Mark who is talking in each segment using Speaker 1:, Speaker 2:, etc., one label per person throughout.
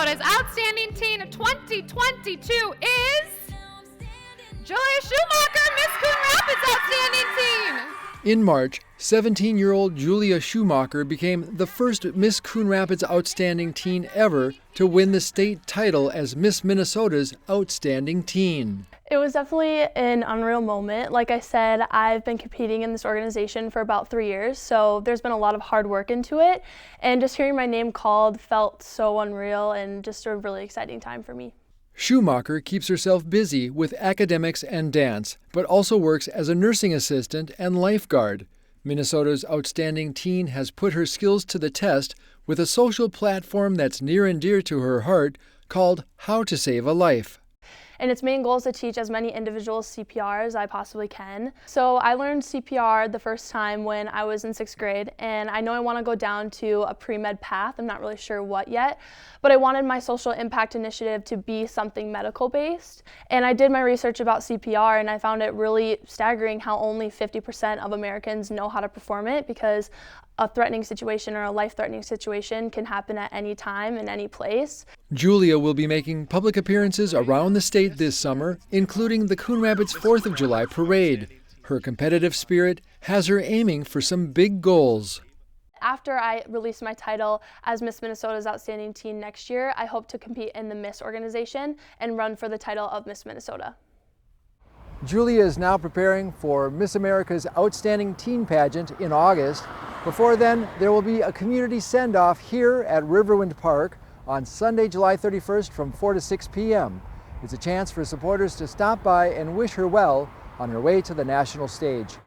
Speaker 1: Minnesota's Outstanding Teen 2022 is Julia Schumacher, Miss Coon Rapids Outstanding Teen.
Speaker 2: In March, 17-year-old Julia Schumacher became the first Miss Coon Rapids Outstanding Teen ever to win the state title as Miss Minnesota's Outstanding Teen.
Speaker 3: It was definitely an unreal moment. Like I said, I've been competing in this organization for about 3 years, so there's been a lot of hard work into it, and just hearing my name called felt so unreal and just a really exciting time for me.
Speaker 2: Schumacher keeps herself busy with academics and dance, but also works as a nursing assistant and lifeguard. Minnesota's Outstanding Teen has put her skills to the test with a social platform that's near and dear to her heart called How to Save a Life.
Speaker 3: And its main goal is to teach as many individuals CPR as I possibly can. So I learned CPR the first time when I was in 6th grade, and I know I want to go down to a pre-med path. I'm not really sure what yet, but I wanted my social impact initiative to be something medical based. And I did my research about CPR, and I found it really staggering how only 50% of Americans know how to perform it, because a threatening situation or a life-threatening situation can happen at any time in any place.
Speaker 2: Julia will be making public appearances around the state this summer, including the Coon Rapids 4th of July parade. Her competitive spirit has her aiming for some big goals.
Speaker 3: After I release my title as Miss Minnesota's Outstanding Teen next year, I hope to compete in the Miss organization and run for the title of Miss Minnesota.
Speaker 2: Julia is now preparing for Miss America's Outstanding Teen pageant in August. Before then, there will be a community send-off here at Riverwind Park on Sunday, July 31st from 4 to 6 p.m. It's a chance for supporters to stop by and wish her well on her way to the national stage.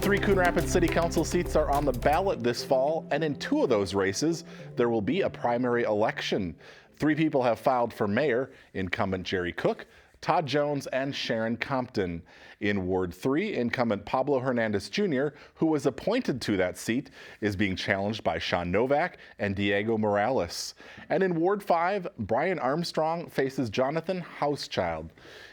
Speaker 4: Three Coon Rapids City Council seats are on the ballot this fall, and in 2 of those races, there will be a primary election. 3 people have filed for mayor: incumbent Jerry Cook, Todd Jones, and Sharon Compton. In Ward 3, incumbent Pablo Hernandez Jr., who was appointed to that seat, is being challenged by Sean Novak and Diego Morales. And in Ward 5, Brian Armstrong faces Jonathan Housechild.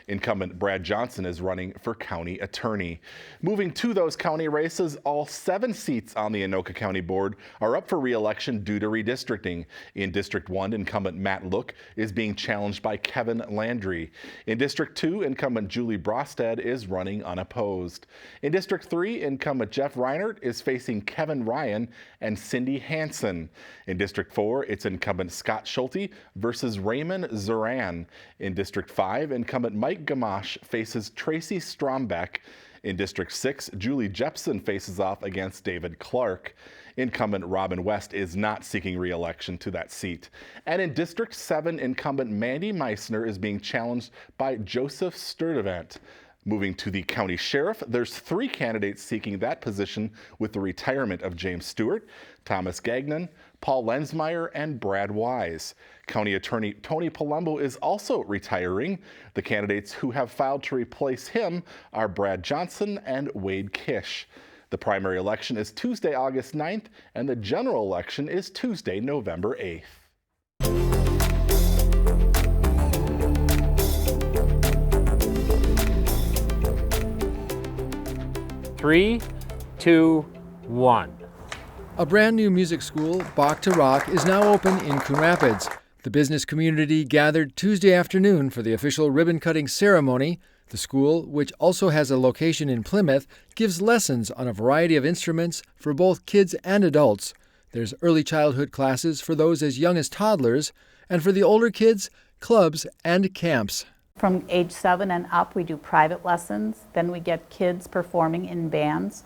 Speaker 4: Incumbent Brad Johnson is running for county attorney. Moving to those county races, all 7 seats on the Anoka County Board are up for re-election due to redistricting. In District 1, incumbent Matt Look is being challenged by Kevin Landry. In District 2, incumbent Julie Brostad is running unopposed. In District 3, incumbent Jeff Reinert is facing Kevin Ryan and Cindy Hansen. In District 4, it's incumbent Scott Schulte versus Raymond Zoran. In District 5, incumbent Mike Gamache faces Tracy Strombeck. In District 6, Julie Jepson faces off against David Clark. Incumbent Robin West is not seeking re-election to that seat. And in District 7, incumbent Mandy Meissner is being challenged by Joseph Sturdivant. Moving to the county sheriff, there's 3 candidates seeking that position with the retirement of James Stewart, Thomas Gagnon, Paul Lensmeyer, and Brad Wise. County Attorney Tony Palumbo is also retiring. The candidates who have filed to replace him are Brad Johnson and Wade Kish. The primary election is Tuesday, August 9th, and the general election is Tuesday, November 8th.
Speaker 5: 3, 2, 1.
Speaker 2: A brand new music school, Bach to Rock, is now open in Coon Rapids. The business community gathered Tuesday afternoon for the official ribbon-cutting ceremony. The school, which also has a location in Plymouth, gives lessons on a variety of instruments for both kids and adults. There's early childhood classes for those as young as toddlers, and for the older kids, clubs and camps.
Speaker 6: From age 7 and up, we do private lessons. Then we get kids performing in bands.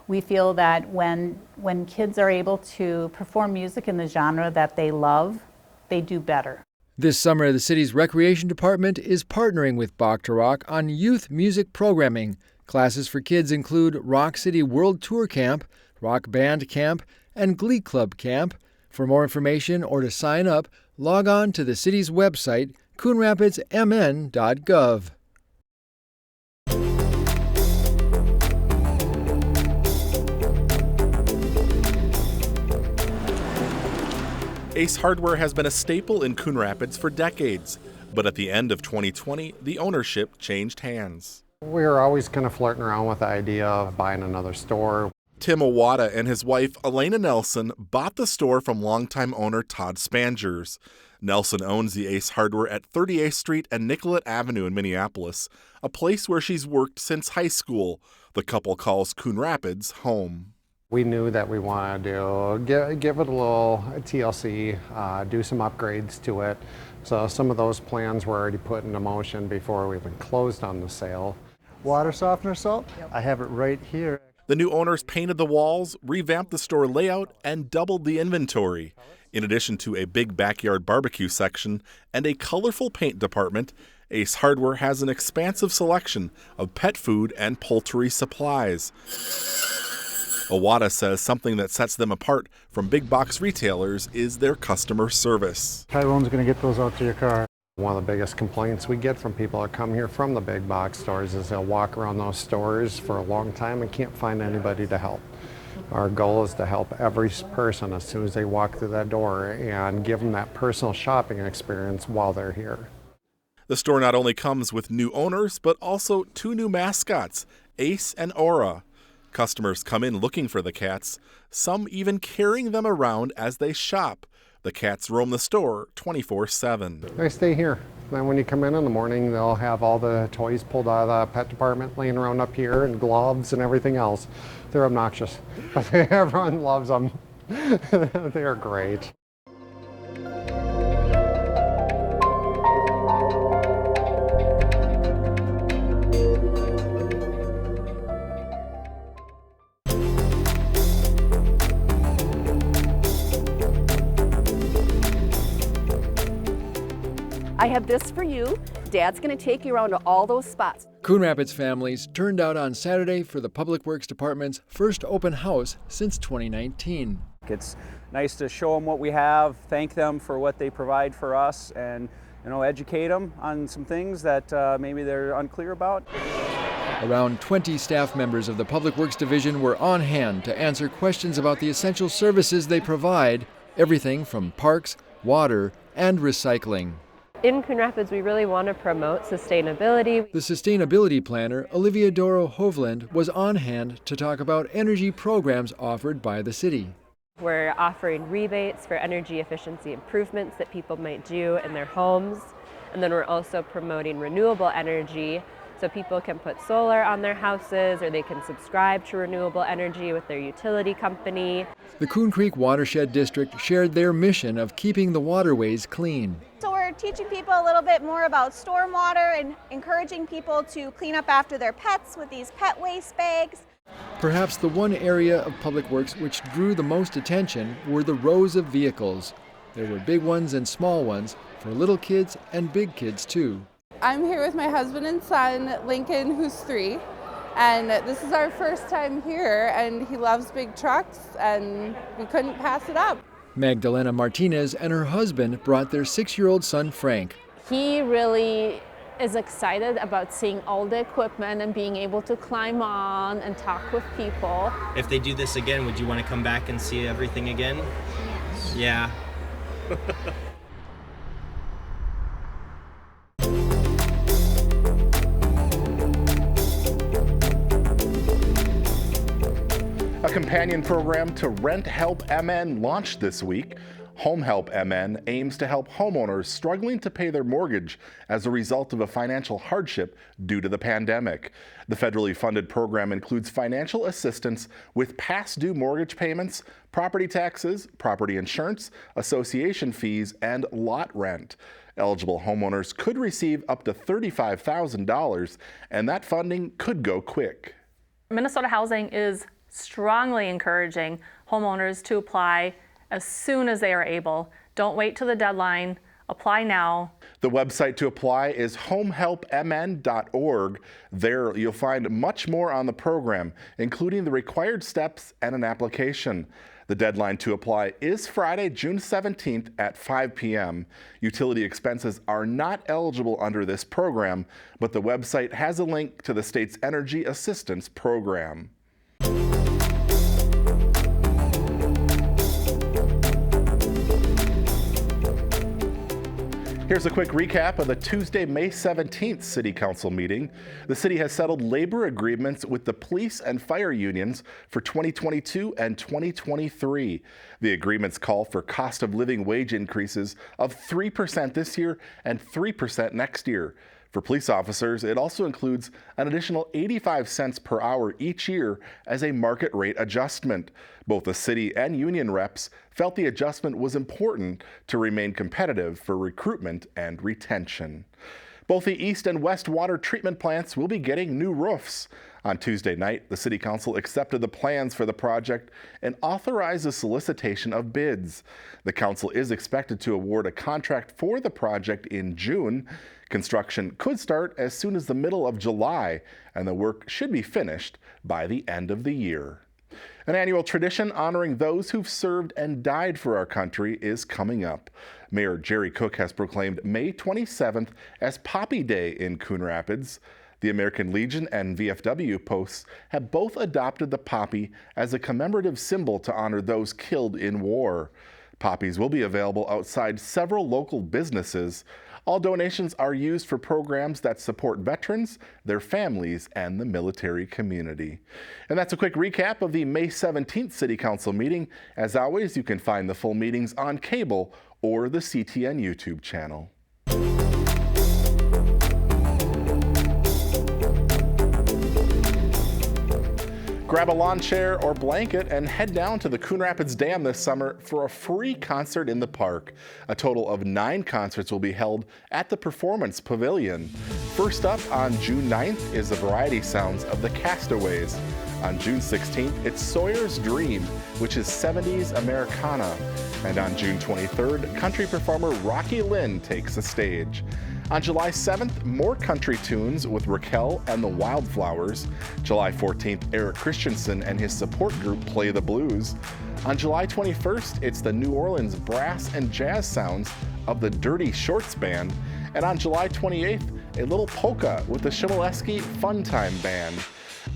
Speaker 6: We feel that when kids are able to perform music in the genre that they love, they do better.
Speaker 2: This summer, the city's recreation department is partnering with Bach to Rock on youth music programming. Classes for kids include Rock City World Tour Camp, Rock Band Camp, and Glee Club Camp. For more information or to sign up, log on to the city's website, coonrapidsmn.gov.
Speaker 4: Ace Hardware has been a staple in Coon Rapids for decades, but at the end of 2020, the ownership changed hands.
Speaker 7: We were always kind of flirting around with the idea of buying another store.
Speaker 4: Tim Owada and his wife, Elena Nelson, bought the store from longtime owner Todd Spangers. Nelson owns the Ace Hardware at 38th Street and Nicollet Avenue in Minneapolis, a place where she's worked since high school. The couple calls Coon Rapids home.
Speaker 7: We knew that we wanted to give it a little TLC, do some upgrades to it. So some of those plans were already put into motion before we even closed on the sale.
Speaker 8: Water softener salt? Yep. I have it right here.
Speaker 4: The new owners painted the walls, revamped the store layout, and doubled the inventory. In addition to a big backyard barbecue section and a colorful paint department, Ace Hardware has an expansive selection of pet food and poultry supplies. Owada says something that sets them apart from big box retailers is their customer service.
Speaker 8: Tyrone's going to get those out to your car.
Speaker 7: One of the biggest complaints we get from people that come here from the big box stores is they'll walk around those stores for a long time and can't find anybody to help. Our goal is to help every person as soon as they walk through that door and give them that personal shopping experience while they're here.
Speaker 4: The store not only comes with new owners, but also 2 new mascots, Ace and Aura. Customers come in looking for the cats, some even carrying them around as they shop. The cats roam the store 24/7.
Speaker 7: They stay here. Then when you come in the morning, they'll have all the toys pulled out of the pet department laying around up here and gloves and everything else. They're obnoxious, but everyone loves them. They're great.
Speaker 9: I have this for you. Dad's going to take you around to all those spots.
Speaker 2: Coon Rapids families turned out on Saturday for the Public Works Department's first open house since 2019.
Speaker 10: It's nice to show them what we have, thank them for what they provide for us, and educate them on some things that maybe they're unclear about.
Speaker 2: Around 20 staff members of the Public Works Division were on hand to answer questions about the essential services they provide, everything from parks, water, and recycling.
Speaker 11: In Coon Rapids, we really want to promote sustainability.
Speaker 2: The sustainability planner, Olivia Doro Hovland, was on hand to talk about energy programs offered by the city.
Speaker 11: We're offering rebates for energy efficiency improvements that people might do in their homes. And then we're also promoting renewable energy, so people can put solar on their houses or they can subscribe to renewable energy with their utility company.
Speaker 2: The Coon Creek Watershed District shared their mission of keeping the waterways clean.
Speaker 12: So we're teaching people a little bit more about stormwater and encouraging people to clean up after their pets with these pet waste bags.
Speaker 2: Perhaps the one area of Public Works which drew the most attention were the rows of vehicles. There were big ones and small ones for little kids and big kids too.
Speaker 13: I'm here with my husband and son, Lincoln, who's 3, and this is our first time here, and he loves big trucks, and we couldn't pass it up.
Speaker 2: Magdalena Martinez and her husband brought their 6-year-old son, Frank.
Speaker 14: He really is excited about seeing all the equipment and being able to climb on and talk with people.
Speaker 15: If they do this again, would you want to come back and see everything again? Yes. Yeah.
Speaker 4: A companion program to Rent Help MN launched this week. Home Help MN aims to help homeowners struggling to pay their mortgage as a result of a financial hardship due to the pandemic. The federally funded program includes financial assistance with past due mortgage payments, property taxes, property insurance, association fees, and lot rent. Eligible homeowners could receive up to $35,000, and that funding could go quick.
Speaker 16: Minnesota Housing is strongly encouraging homeowners to apply as soon as they are able. Don't wait till the deadline. Apply now.
Speaker 4: The website to apply is homehelpmn.org. There you'll find much more on the program, including the required steps and an application. The deadline to apply is Friday, June 17th at 5 p.m. Utility expenses are not eligible under this program, but the website has a link to the state's Energy Assistance Program. Here's a quick recap of the Tuesday, May 17th City Council meeting. The city has settled labor agreements with the police and fire unions for 2022 and 2023. The agreements call for cost of living wage increases of 3% this year and 3% next year. For police officers, it also includes an additional 85 cents per hour each year as a market rate adjustment. Both the city and union reps felt the adjustment was important to remain competitive for recruitment and retention. Both the East and West water treatment plants will be getting new roofs. On Tuesday night, the City Council accepted the plans for the project and authorized the solicitation of bids. The council is expected to award a contract for the project in June. Construction could start as soon as the middle of July, and the work should be finished by the end of the year. An annual tradition honoring those who've served and died for our country is coming up. Mayor Jerry Cook has proclaimed May 27th as Poppy Day in Coon Rapids. The American Legion and VFW posts have both adopted the poppy as a commemorative symbol to honor those killed in war. Poppies will be available outside several local businesses. All donations are used for programs that support veterans, their families, and the military community. And that's a quick recap of the May 17th City Council meeting. As always, you can find the full meetings on cable or the CTN YouTube channel. Grab a lawn chair or blanket and head down to the Coon Rapids Dam this summer for a free concert in the park. A total of 9 concerts will be held at the Performance Pavilion. First up on June 9th is the variety sounds of the Castaways. On June 16th, it's Sawyer's Dream, which is 70s Americana. And on June 23rd, country performer Rocky Lynn takes the stage. On July 7th, more country tunes with Raquel and the Wildflowers. July 14th, Eric Christensen and his support group Play the Blues. On July 21st, it's the New Orleans brass and jazz sounds of the Dirty Shorts Band. And on July 28th, a little polka with the Shimoleski Fun Time Band.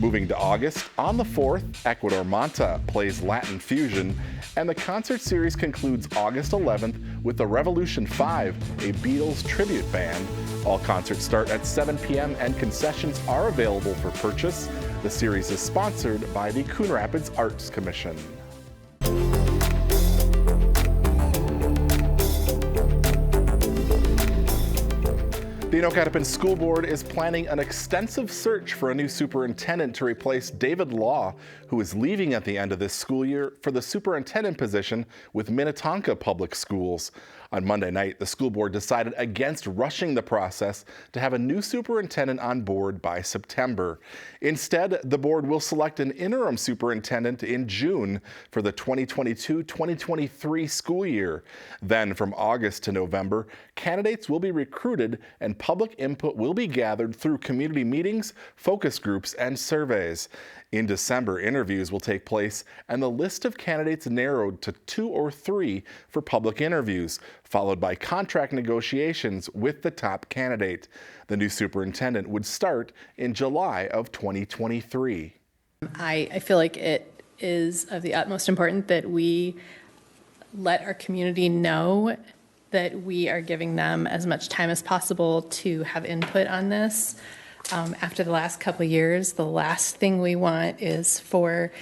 Speaker 4: Moving to August, on the 4th, Ecuador Manta plays Latin Fusion, and the concert series concludes August 11th with the Revolution 5, a Beatles tribute band. All concerts start at 7 p.m. and concessions are available for purchase. The series is sponsored by the Coon Rapids Arts Commission. The Anoka School Board is planning an extensive search for a new superintendent to replace David Law, who is leaving at the end of this school year for the superintendent position with Minnetonka Public Schools. On Monday night, the school board decided against rushing the process to have a new superintendent on board by September. Instead, the board will select an interim superintendent in June for the 2022-2023 school year. Then, from August to November, candidates will be recruited and public input will be gathered through community meetings, focus groups, and surveys. In December, interviews will take place and the list of candidates narrowed to 2 or 3 for public interviews, followed by contract negotiations with the top candidate. The new superintendent would start in July of 2023.
Speaker 17: I feel like it is of the utmost importance that we let our community know that we are giving them as much time as possible to have input on this. After the last couple of years, the last thing we want is for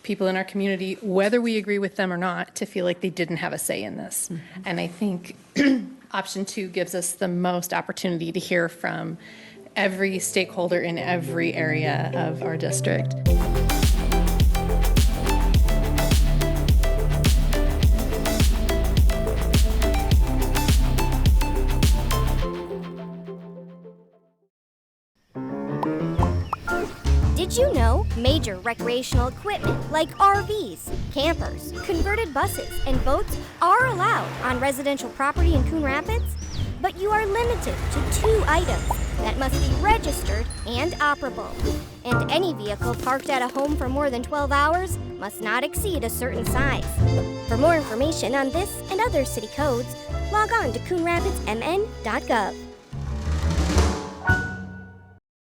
Speaker 17: people in our community, whether we agree with them or not, to feel like they didn't have a say in this. Mm-hmm. And I think option 2 gives us the most opportunity to hear from every stakeholder in every area of our district.
Speaker 18: Did you know major recreational equipment like RVs, campers, converted buses, and boats are allowed on residential property in Coon Rapids? But you are limited to 2 items that must be registered and operable. And any vehicle parked at a home for more than 12 hours must not exceed a certain size. For more information on this and other city codes, log on to coonrapidsmn.gov.